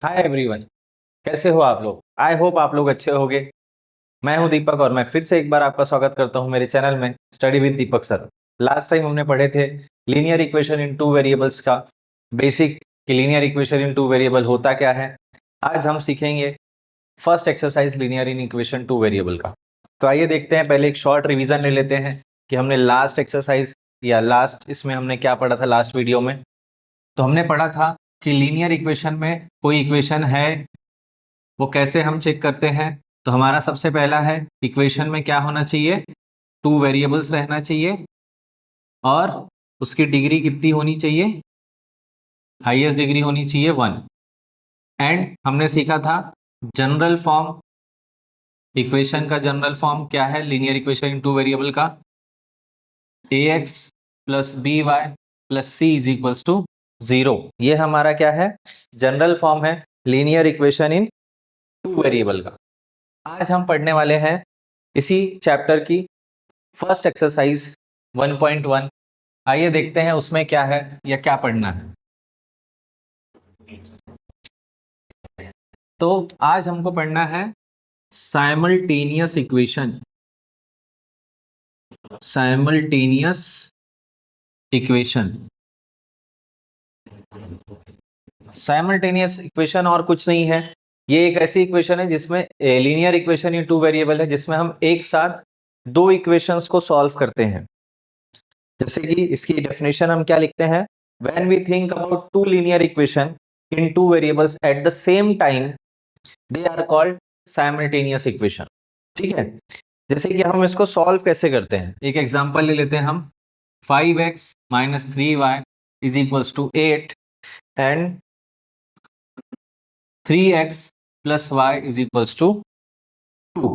Hi everyone, कैसे हो आप लोग। आई होप आप लोग अच्छे होगे। मैं हूं दीपक और मैं फिर से एक बार आपका स्वागत करता हूं मेरे चैनल में study with Deepak sir. Last time हमने पढ़े थे linear equation in two variables का बेसिक कि linear equation in two variable होता क्या है। आज हम सीखेंगे first exercise linear in equation two variable का। तो आइए देखते हैं, पहले एक शॉर्ट रिवीजन ले लेते हैं कि हमने लास्ट एक्सरसाइज या लास्ट इसमें हमने क्या पढ़ा था। लास्ट वीडियो में तो हमने पढ़ा था कि लीनियर इक्वेशन में कोई इक्वेशन है वो कैसे हम चेक करते हैं। तो हमारा सबसे पहला है इक्वेशन में क्या होना चाहिए, टू वेरिएबल्स रहना चाहिए और उसकी डिग्री कितनी होनी चाहिए, हाईएस्ट डिग्री होनी चाहिए 1। एंड हमने सीखा था जनरल फॉर्म, इक्वेशन का जनरल फॉर्म क्या है linear equation in two variable का, ax plus B Y plus C is equals to 0। ये हमारा क्या है, जनरल फॉर्म है linear equation in two variable का। आज हम पढ़ने वाले हैं इसी चैप्टर की फर्स्ट एक्सरसाइज 1.1। आइए देखते हैं उसमें क्या है या क्या पढ़ना है। तो आज हमको पढ़ना है simultaneous equation, simultaneous equation. Simultaneous equation और कुछ नहीं है, ये एक ऐसी इक्वेशन है जिसमें linear equation in two variable है, जिसमें हम एक साथ दो इक्वेशंस को सॉल्व करते हैं। जैसे कि इसकी डेफिनेशन हम क्या लिखते हैं, when we think about two linear equation in two variables at the same time they are called simultaneous equation. ठीक है, जैसे कि हम इसको सॉल्व कैसे करते हैं, एक एग्जांपल ले लेते हैं हम। 5x minus 3y is equals to 8 and 3x plus Y is equals to 2।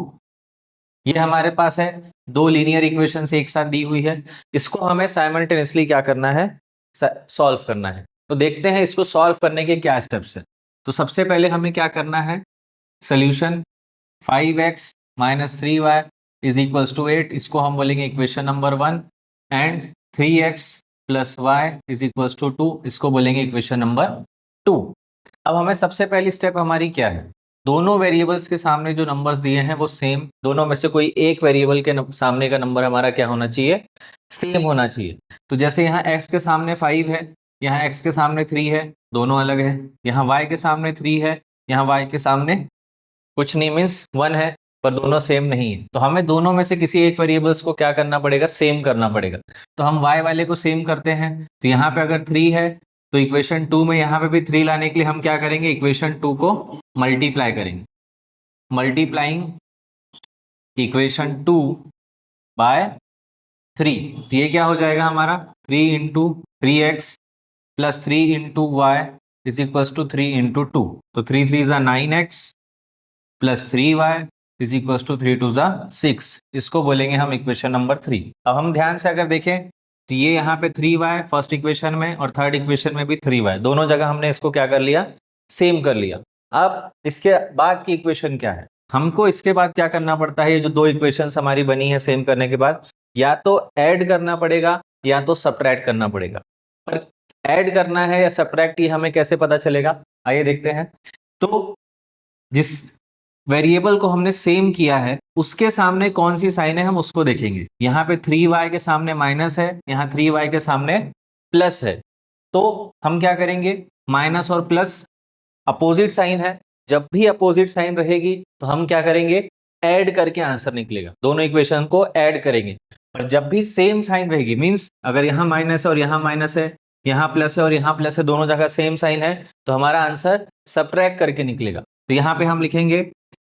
ये हमारे पास है, दो लीनियर इक्वेशंस एक साथ दी हुई है, इसको हमें साइमल्टेनियसली क्या करना है, सॉल्व करना है। तो देखते हैं इसको सॉल्व करने के क्या स्टेप्स है। तो सबसे पहले हमें क्या करना है, solution 5x minus 3y is equals to 8, इसको हम बोलेंगे equation number 1। And 3x plus Y is equals to 2, इसको बोलेंगे इक्वेशन नंबर 2। अब हमें सबसे पहली स्टेप हमारी क्या है, दोनों वेरिएबल्स के सामने जो नंबर्स दिए हैं वो सेम, दोनों में से कोई एक वेरिएबल के सामने का नंबर हमारा क्या होना चाहिए, सेम होना चाहिए। तो जैसे यहाँ x के सामने 5 है, यहाँ x के सामने 3 है, दोनों अलग है। यहाँ y के सामने 3 है, यहाँ y के सामने कुछ नहीं, मीन्स 1 है, पर दोनों सेम नहीं है। तो हमें दोनों में से किसी एक वेरिएबल्स को क्या करना पड़ेगा, सेम करना पड़ेगा। तो हम y वाले को सेम करते हैं। तो यहाँ पे अगर 3 है तो इक्वेशन 2 में यहाँ पे भी 3 लाने के लिए हम क्या करेंगे, इक्वेशन 2 को मल्टीप्लाई करेंगे। मल्टीप्लाइंग इक्वेशन 2 बाय 3, तो ये क्या हो जाएगा हमारा, 3 into 3x plus 3 into Y is equal to 3 into 2। तो 3 3 ज़ा 9x plus 3y is equal to 3 2 ज़ा 6, इसको बोलेंगे हम इक्वेशन नंबर 3। अब हम ध्यान से अगर देखें तो ये यहाँ पे 3y फर्स्ट इक्वेशन में और थर्ड इक्वेशन में भी 3y, दोनों जगह हमने इसको क्या कर लिया, सेम कर लिया। अब इसके बाद की इक्वेशन क्या है, हमको इसके बाद क्या करना पड़ता है, ये जो दो इक्वेशंस हमारी बनी है सेम करने के बाद, या तो ऐड करना पड़ेगा या तो सब्ट्रैक्ट करना पड़ेगा। पर ऐड करना है या सब्ट्रैक्ट, ये हमें कैसे पता चलेगा, आइए देखते हैं। तो जिस वेरिएबल को हमने सेम किया है उसके सामने कौन सी साइन है हम उसको देखेंगे। यहाँ पे 3y के सामने माइनस है, यहाँ 3y के सामने प्लस है। तो हम क्या करेंगे, माइनस और प्लस अपोजिट साइन है, जब भी अपोजिट साइन रहेगी तो हम क्या करेंगे, ऐड करके आंसर निकलेगा, दोनों इक्वेशन को ऐड करेंगे। और जब भी सेम साइन रहेगी, मीन्स अगर यहाँ माइनस है और यहाँ माइनस है, यहाँ प्लस है और यहाँ प्लस है, दोनों जगह सेम साइन है, तो हमारा आंसर सब्ट्रैक्ट करके निकलेगा। तो यहाँ पे हम लिखेंगे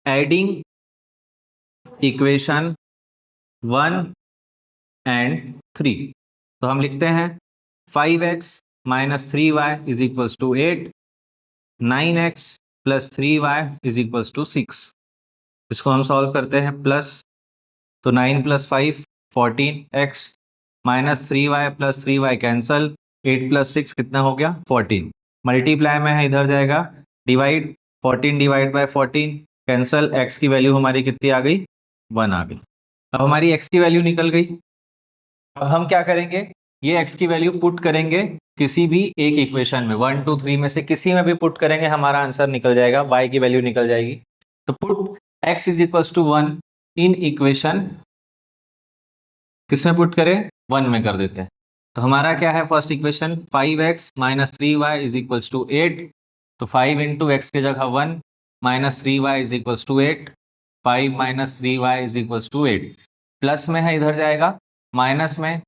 एडिंग इक्वेशन 1 एंड 3। तो हम लिखते हैं 5x minus 3y is equals to 8, 9x plus 3y is equals to 6। इसको हम सॉल्व करते हैं, प्लस तो 9 plus 5 14x minus 3y plus 3y cancel, 8 plus 6 कितना हो गया 14। मल्टीप्लाई में है, इधर जाएगा divide, 14 divide by 14 cancel, x की वैल्यू हमारी कितनी आ गई, 1 आ गई। अब हमारी x की वैल्यू निकल गई। अब हम क्या करेंगे, ये x की वैल्यू पुट करेंगे किसी भी एक इक्वेशन में 1 2 3 में से किसी में भी पुट करेंगे हमारा आंसर निकल जाएगा, y की वैल्यू निकल जाएगी। तो put x is equal to 1 in equation, किसमें पुट करें, 1 में कर देते हैं। तो हमारा क्या है first equation, 5x minus 3y is equal to 8। तो 5 इंटू एक्स की जगह 1 minus 3y is equal to 8, 5 minus 3y is equal to 8। Plus में है इधर जाएगा माइनस में,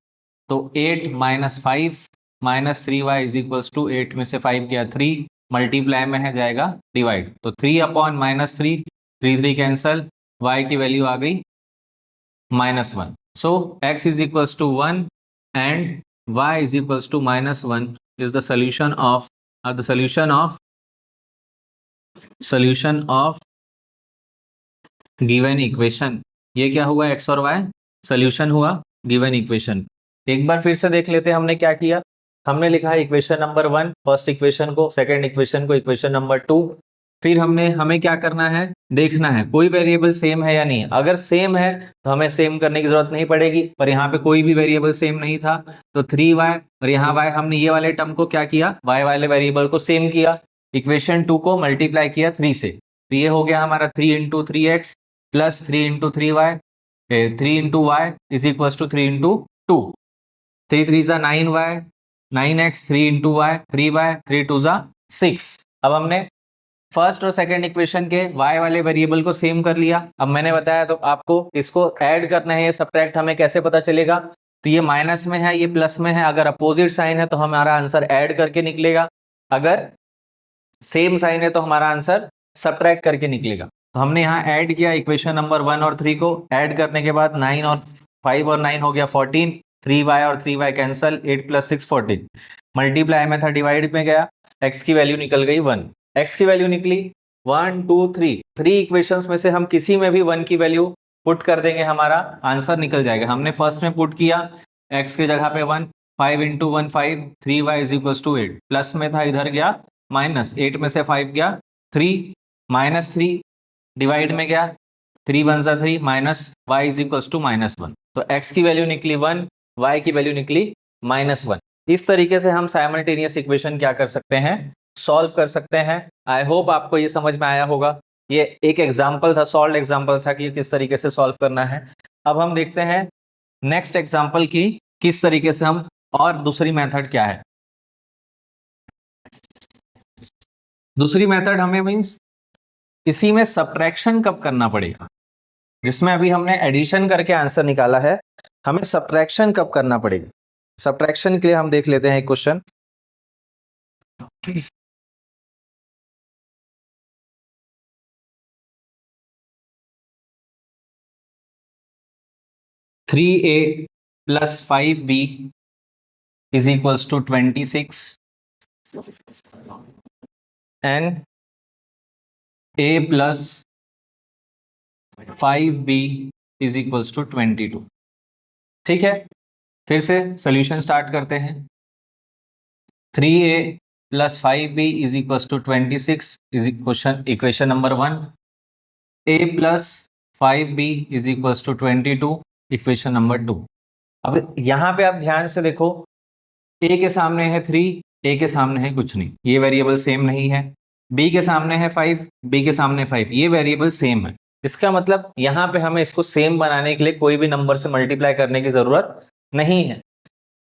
तो 8 minus 5 minus 3y is equal to 8 में से 5 गया 3, मल्टीप्लाई में है जाएगा डिवाइड। तो 3 अपॉन माइनस 3, 3 कैंसल, y की वैल्यू आ गई -1। So x is equals to 1 and y is equals to -1 is the solution of given equation। ये क्या हुआ, x और y सोल्यूशन हुआ गिवन इक्वेशन। एक बार फिर से देख लेते हैं हमने क्या किया। हमने लिखा है इक्वेशन नंबर 1 फर्स्ट इक्वेशन को, सेकंड इक्वेशन को इक्वेशन नंबर 2। फिर हमें क्या करना है, देखना है कोई वेरिएबल सेम है या नहीं। अगर सेम है तो हमें सेम करने की जरूरत नहीं पड़ेगी, पर यहाँ पे कोई भी वेरिएबल सेम नहीं था तो 3y और यहाँ y, हमने ये वाले टर्म को क्या किया, y वाले वेरिएबल को सेम किया, इक्वेशन 2 को मल्टीप्लाई किया 3 से। तो ये हो गया हमारा 3 into 3x plus 3 into 3y, 3 into Y is equal to 3 into 2, 3 3 ज़ा 9y, 9x, 3 into Y 3y, 3 2 ज़ा 6। अब हमने फर्स्ट और सेकंड इक्वेशन के y वाले वेरिएबल को सेम कर लिया। अब मैंने बताया तो आपको इसको ऐड करना है, ये सब्ट्रैक्ट हमें कैसे पता चलेगा, तो ये माइनस में है ये प्लस में है, अगर अपोजिट साइन है तो हमारा आंसर ऐड करके निकलेगा, अगर सेम साइन है तो हमारा आंसर सब्ट्रैक्ट करके निकलेगा। तो हमने यहाँ ऐड किया इक्वेशन नंबर 1 और 3 को, ऐड करने के बाद 9 और 5 और 9 हो गया 14, 3y और 3y कैंसल, 8 प्लस 6 14, मल्टीप्लाई में था डिवाइड में गया, x की वैल्यू निकल गई 1। x की वैल्यू निकली 1 2 3, 3 इक्वेशंस में से हम किसी में भी 1 की वैल्यू पुट कर देंगे, हमारा आंसर निकल जाएगा। हमने फर्स्ट में पुट किया x की जगह पे 1, 5 into 1 5, 3y is equal to 8, plus में था इधर गया माइनस, 8 में से 5 गया 3, माइनस 3 डिवाइड में गया 3 1 ज़ा 3 minus y is equal to -1। तो x की वैल्यू निकली 1, y की वैल्यू निकली -1। इस तरीके से हम साइमल्टेनियस इक्वेशन क्या कर सकते हैं, सॉल्व कर सकते हैं। आई होप आपको ये समझ में आया होगा। ये एक एग्जाम्पल था, सॉल्व एग्जाम्पल था कि किस तरीके से सॉल्व करना है। अब हम देखते हैं नेक्स्ट एग्जाम्पल की किस तरीके से हम, और दूसरी मेथड क्या है। दूसरी मेथड हमें मीन्स इसी में सब्ट्रैक्शन कब करना पड़ेगा, जिसमें अभी हमने एडिशन करके आंसर निकाला है, हमें सब्ट्रैक्शन कब करना पड़ेगा। सब्ट्रैक्शन के लिए हम देख लेते हैं एक question. Three A plus 5b is equals to 26 and a plus 5b is equals to 22। ठीक है, फिर से सोल्यूशन स्टार्ट करते हैं। 3a plus 5b is equals to 26 is equation number 1, a plus 5b is equals to 22 equation number 2। अब यहाँ पे आप ध्यान से देखो, a के सामने है 3, a के सामने है कुछ नहीं, ये वेरिएबल सेम नहीं है। b के सामने है 5, b के सामने 5, ये वेरिएबल सेम है। इसका मतलब यहाँ पे हमें इसको सेम बनाने के लिए कोई भी नंबर से मल्टीप्लाई करने की जरूरत नहीं है।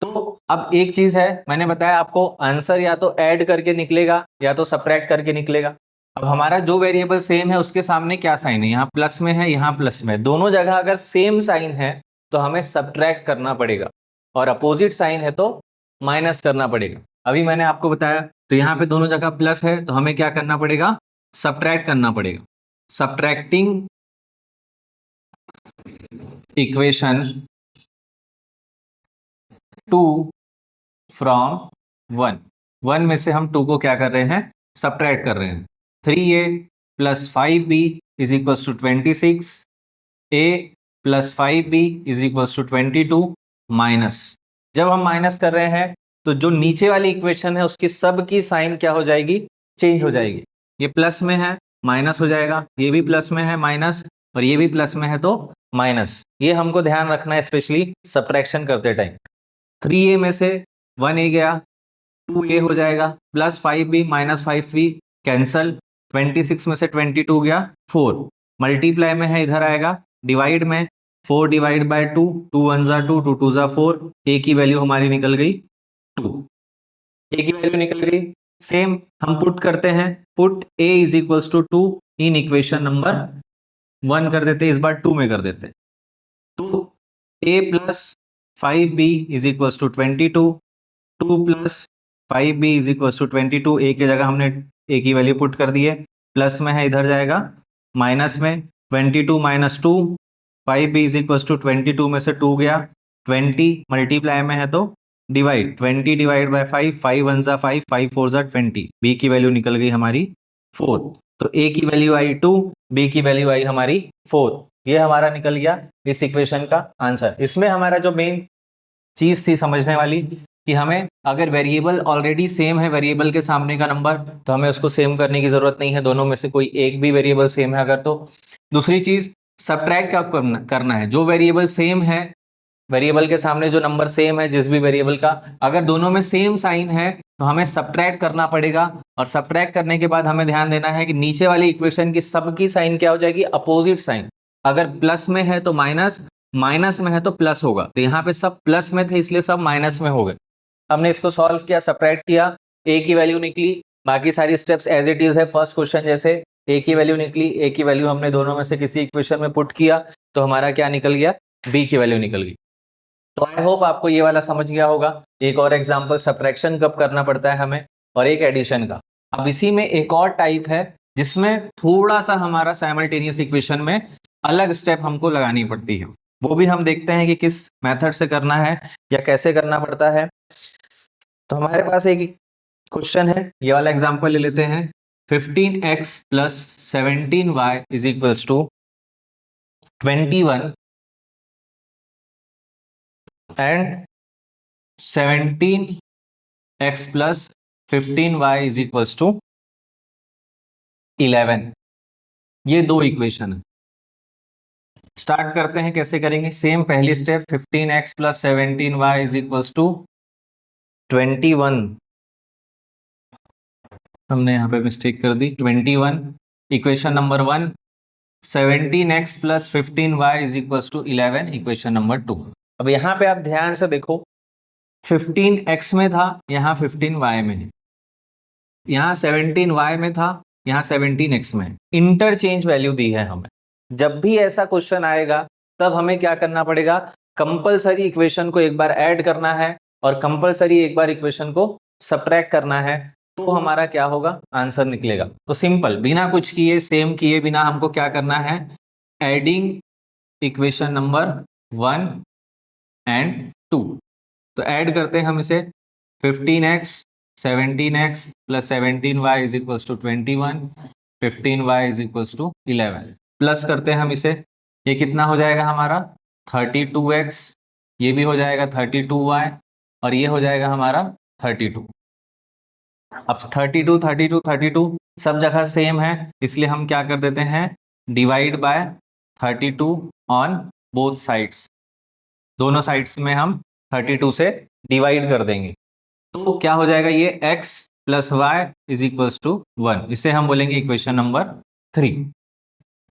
तो अब एक चीज है, मैंने बताया आपको आंसर या तो ऐड करके निकलेगा या तो सब्ट्रैक्ट करके निकलेगा। अब हमारा जो वेरिएबल सेम है उसके सामने क्या साइन है, यहाँ प्लस में है यहाँ प्लस में है, दोनों जगह अगर सेम साइन है तो हमें सब्ट्रैक्ट करना पड़ेगा, और अपोजिट साइन है तो माइनस करना पड़ेगा। अभी मैंने आपको बताया, तो यहाँ पे दोनों जगह प्लस है तो हमें क्या करना पड़ेगा, सब्ट्रैक्ट करना पड़ेगा। सब्ट्रैक्टिंग इक्वेशन 2 फ्रॉम 1, 1 में से हम 2 को क्या कर रहे हैं, सब्ट्रैक्ट कर रहे हैं। 3a plus 5b is equal to 26, a plus 5b is equal to 22 minus. जब हम माइनस कर रहे हैं तो जो नीचे वाली इक्वेशन है उसकी सब की साइन क्या हो जाएगी, चेंज हो जाएगी। ये प्लस में है माइनस हो जाएगा, ये भी प्लस में है माइनस, और ये भी प्लस में है तो माइनस। ये हमको ध्यान रखना है स्पेशली सब्ट्रैक्शन करते टाइम। 3a में से 1a गया, 2a हो जाएगा, plus 5b minus 5b cancel, 26 में से 22 गया 4, मल्टीप्लाई में है इधर आएगा, डिवाइड में 4 डिवाइड बाय 2, 2 1 जा 2, 2 2 जा 4, a की वैल्यू हमारी निकल गई 2, a की वैल्यू निकल गई। सेम हम पुट करते हैं, put a is equals to 2 in equation number 1 कर देते, इस बार 2 में कर देते, तो a plus 5b is equals to 22, 2 plus 5b is equals to 22, a की जगह हमने a की वैल्यू पुट कर दी है, प्लस में है इधर जाएगा माइनस में 22 minus 2, 5b is equals to 22 में से 2 गया 20, मल्टीप्लाई में है तो डिवाइड, 20 डिवाइड बाय 5, 5 1 जा 5, 5 4 जा 20, b की वैल्यू निकल गई हमारी 4, तो a की वैल्यू आई 2, b की वैल्यू आई हमारी 4, ये हमारा निकल गया इस इक्वेशन का आंसर। इसमें हमारा जो मेन चीज थी समझने वाली कि हमें अगर वेरिएबल ऑलरेडी सेम है, वेरिएबल के सामने का नंबर, तो हमें उसको सेम करने की जरूरत नहीं है, दोनों में से कोई एक भी वेरिएबल सेम है अगर तो। दूसरी चीज सब्ट्रैक्ट कब करना है, जो वेरिएबल सेम है, वेरिएबल के सामने जो नंबर सेम है जिस भी वेरिएबल का, अगर दोनों में सेम साइन है तो हमें सब्ट्रैक्ट करना पड़ेगा, और सब्ट्रैक्ट करने के बाद हमें ध्यान देना है कि नीचे वाली इक्वेशन की सबकी साइन क्या हो जाएगी, अपोजिट साइन। अगर प्लस में है तो माइनस, माइनस में है तो प्लस होगा, तो यहाँ पे सब प्लस में थे इसलिए सब माइनस में हो गए। हमने इसको सॉल्व किया, सब्ट्रैक्ट किया, ए की वैल्यू निकली, बाकी सारी स्टेप्स एज इट इज है फर्स्ट क्वेश्चन जैसे, ए की वैल्यू निकली, ए की वैल्यू हमने दोनों में से किसी इक्वेशन में पुट किया तो हमारा क्या निकल गया, बी की वैल्यू निकल गई। तो आई होप आपको ये वाला समझ गया होगा। एक और एग्जांपल सब्ट्रैक्शन कब करना पड़ता है हमें, और एक एडिशन का। अब इसी में एक और टाइप है जिसमें थोड़ा सा हमारा साइमल्टेनियस इक्वेशन में अलग स्टेप हमको लगानी पड़ती है, वो भी हम देखते हैं कि किस मेथड से करना है या कैसे करना पड़ता है। तो हमारे पास एक क्वेश्चन है, ये वाला एग्जांपल ले लेते हैं, 15x plus 17y is equals to 21 and 17x plus 15y is equals to 11, ये दो इक्वेशन है। स्टार्ट करते हैं, कैसे करेंगे, सेम पहली step, 15x plus 17y is equals to 21, हमने यहाँ पे मिस्टेक कर दी, 21 equation number 1, 17x plus 15y is equals to 11 equation number 2। अब यहाँ पे आप ध्यान से देखो, 15x में था, यहाँ 15y में है, यहाँ 17y में था, यहाँ 17x में, इंटरचेंज वैल्यू दी है हमें। जब भी ऐसा क्वेश्चन आएगा तब हमें क्या करना पड़ेगा, कंपलसरी इक्वेशन को एक बार ऐड करना है और कंपलसरी एक बार इक्वेशन को सब्ट्रैक्ट करना है, तो हमारा क्या होगा, आंसर निकलेगा। तो सिंपल, बिना कुछ किए, सेम किए बिना हमको क्या करना है, एडिंग इक्वेशन नंबर 1 एंड 2। तो ऐड करते हैं हम इसे, 15x 17x plus 17y is equals to 21, 15y is equals to 11, plus करते हैं हम इसे, ये कितना हो जाएगा हमारा 32x, ये भी हो जाएगा 32y, और ये हो जाएगा हमारा 32। अब 32 32 32 सब जगह सेम है, इसलिए हम क्या कर देते हैं, divide by 32 on both sides, दोनों साइड्स में हम 32 से डिवाइड कर देंगे, तो क्या हो जाएगा, ये x plus Y is equals to 1, इसे हम बोलेंगे इक्वेशन नंबर 3।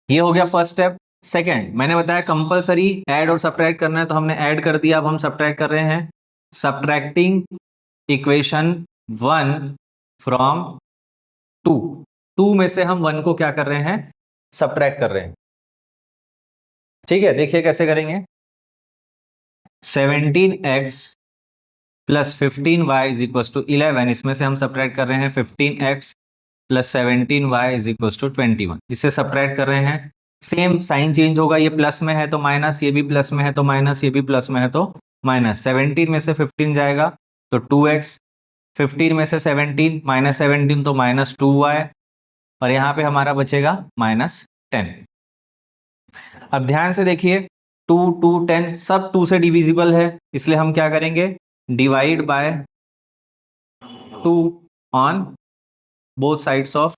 ये हो गया फर्स्ट स्टेप। सेकेंड, मैंने बताया कंपलसरी ऐड और सब्ट्रैक्ट करना है, तो हमने ऐड कर दिया, अब हम सब्ट्रैक्ट कर रहे हैं, सब्ट्रैक्टिंग इक्वेशन 1 फ्रॉम 2, 2 में से हम 1 को क्या कर रहे हैं, सब्ट्रैक्ट कर रहे हैं। ठीक है, देखिए कैसे करेंगे, 17x plus 15y is equal to 11, इसमें से हम सब्ट्रैक्ट कर रहे हैं 15x plus 17y is equal to 21, इसे सब्ट्रैक्ट कर रहे हैं, सेम साइन चेंज होगा, ये प्लस में है तो माइनस, ये भी प्लस में है तो माइनस, ये भी प्लस में है तो माइनस, 17 में से 15 जाएगा तो 2x, 15 में से 17 माइनस 17 तो माइनस 2y, और यहाँ पे हमारा बचेगा माइनस 10। अब ध्यान से देखिए, 2 2 10 सब 2 से डिविजिबल है, इसलिए हम क्या करेंगे, divide by 2 on both sides of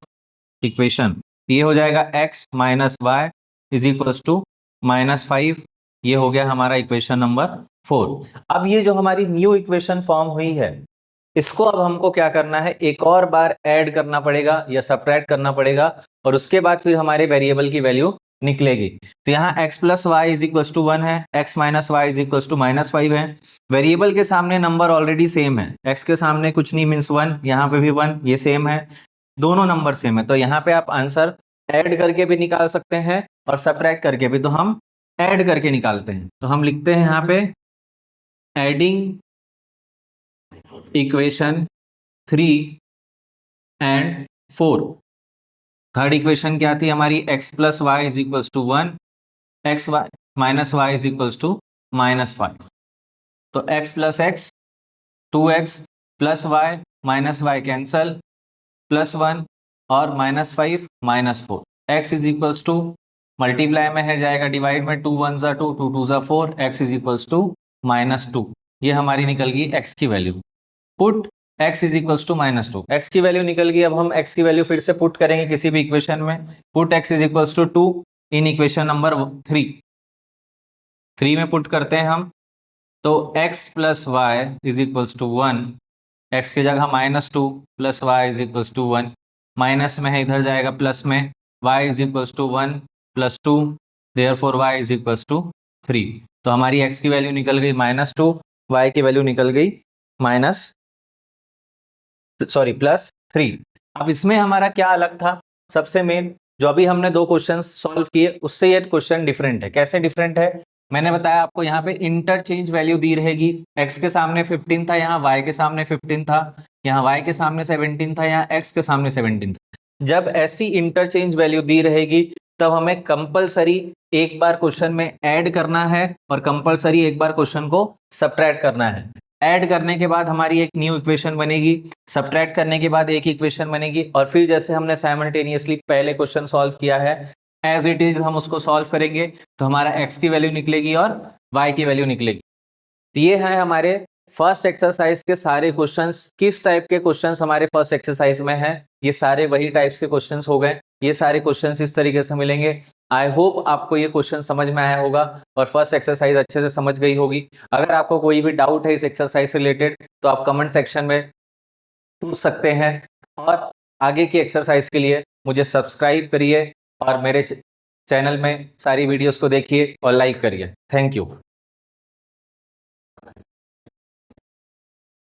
equation, ये हो जाएगा x minus y is equal to -5, ये हो गया हमारा इक्वेशन नंबर 4। अब ये जो हमारी न्यू इक्वेशन फॉर्म हुई है, इसको अब हमको क्या करना है, एक और बार ऐड करना पड़ेगा या सब्ट्रैक्ट करना पड़ेगा, और उसके बाद फिर हमारे वेरिएबल की वैल्यू निकलेगी। तो यहाँ x plus Y is equal to 1 है, x minus y is equal to -5 है। वेरिएबल के सामने नंबर ऑलरेडी सेम है, x के सामने कुछ नहीं मीन्स 1, यहाँ पे भी 1, ये सेम है, दोनों नंबर सेम है। तो यहाँ पे आप आंसर ऐड करके भी निकाल सकते हैं और सब्ट्रैक्ट करके भी। तो हम ऐड करके निकालते हैं, तो हम लिखते हैं यहाँ पे adding equation 3 and 4। Third equation क्या थी हमारी, x plus Y is equal to 1, x y minus y is equal to -5। तो x plus x 2x plus y minus y cancel, +1 और -5 -4। x is equals to multiply में है जाएगा divide में, 2 1 ज़ा 2, 2 2 ज़ा 4, x इज इक्वल्स टू -2। ये हमारी निकल गई x की value. Put x is equals to -2, x की वैल्यू निकल गई। अब हम x की वैल्यू फिर से पुट करेंगे किसी भी इक्वेशन में। Put x is equals to 2 in equation number 3 में पुट करते हैं हम। तो x plus Y is equals to 1, x की जगह -2 plus Y is equals to 1, minus में है इधर जाएगा प्लस में, y is equals to 1 plus 2, therefore y is equals to 3। तो हमारी x की वैल्यू निकल गई -2, y की वैल्यू निकल गई +3। अब इसमें हमारा क्या अलग था, सबसे मेन जो अभी हमने 2 क्वेश्चन सॉल्व किए उससे ये क्वेश्चन डिफरेंट है। कैसे डिफरेंट है, मैंने बताया आपको यहाँ पे इंटरचेंज वैल्यू दी रहेगी। x के सामने 15 था, यहाँ y के सामने 15 था, यहाँ y के सामने 17 था, यहाँ x के सामने 17 था। जब ऐसी इंटरचेंज वैल्यू दी रहेगी तब हमें कंपलसरी एक बार क्वेश्चन में ऐड करना है और कंपलसरी एक बार क्वेश्चन को सब्ट्रैक्ट करना है। ऐड करने के बाद हमारी एक न्यू इक्वेशन बनेगी, सब्ट्रैक्ट करने के बाद एक इक्वेशन बनेगी, और फिर जैसे हमने साइमल्टेनियसली पहले क्वेश्चन सॉल्व किया है एज इट इज हम उसको सॉल्व करेंगे, तो हमारा x की वैल्यू निकलेगी और y की वैल्यू निकलेगी। तो ये है हमारे फर्स्ट एक्सरसाइज के सारे क्वेश्चंस। किस टाइप के क्वेश्चंस हमारे फर्स्ट एक्सरसाइज में है, ये सारे वही टाइप्स के क्वेश्चंस हो गए। ये सारे क्वेश्चंस इस तरीके से मिलेंगे। आई होप आपको ये क्वेश्चन समझ में आया होगा और फर्स्ट एक्सरसाइज अच्छे से समझ गई होगी। अगर आपको कोई भी डाउट है इस एक्सरसाइज से रिलेटेड तो आप कमेंट सेक्शन में पूछ सकते हैं, और आगे की एक्सरसाइज के लिए मुझे सब्सक्राइब करिए और मेरे चैनल में सारी वीडियोस को देखिए और लाइक करिए। Thank you.